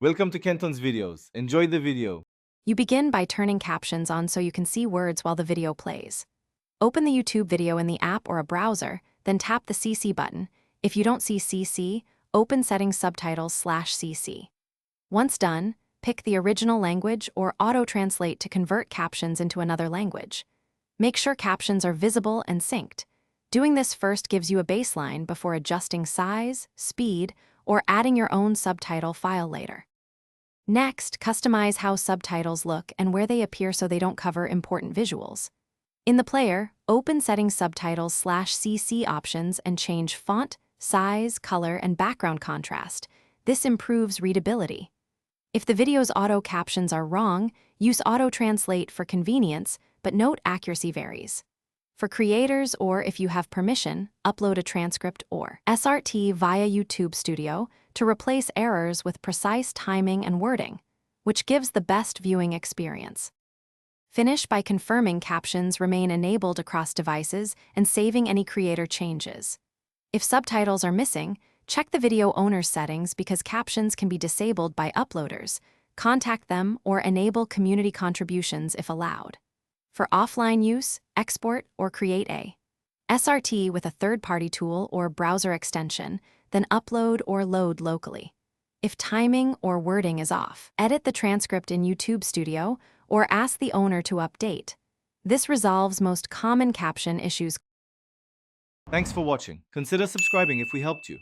Welcome to Kenton's videos. Enjoy the video. You begin by turning captions on so you can see words while the video plays. Open the YouTube video in the app or a browser, then tap the CC button. If you don't see CC, open Settings Subtitles/CC. Once done, pick the original language or auto-translate to convert captions into another language. Make sure captions are visible and synced. Doing this first gives you a baseline before adjusting size, speed, or adding your own subtitle file later. Next, customize how subtitles look and where they appear so they don't cover important visuals. In the player, open Settings Subtitles/CC options and change font, size, color, and background contrast. This improves readability. If the video's auto captions are wrong, use auto-translate for convenience, but note accuracy varies. For creators or if you have permission, upload a transcript or SRT via YouTube Studio to replace errors with precise timing and wording, which gives the best viewing experience. Finish by confirming captions remain enabled across devices and saving any creator changes. If subtitles are missing, check the video owner's settings because captions can be disabled by uploaders. Contact them or enable community contributions if allowed. For offline use, export or create a SRT with a third-party tool or browser extension, then upload or load locally. If timing or wording is off, edit the transcript in YouTube Studio or ask the owner to update. This resolves most common caption issues. Thanks for watching. Consider subscribing if we helped you.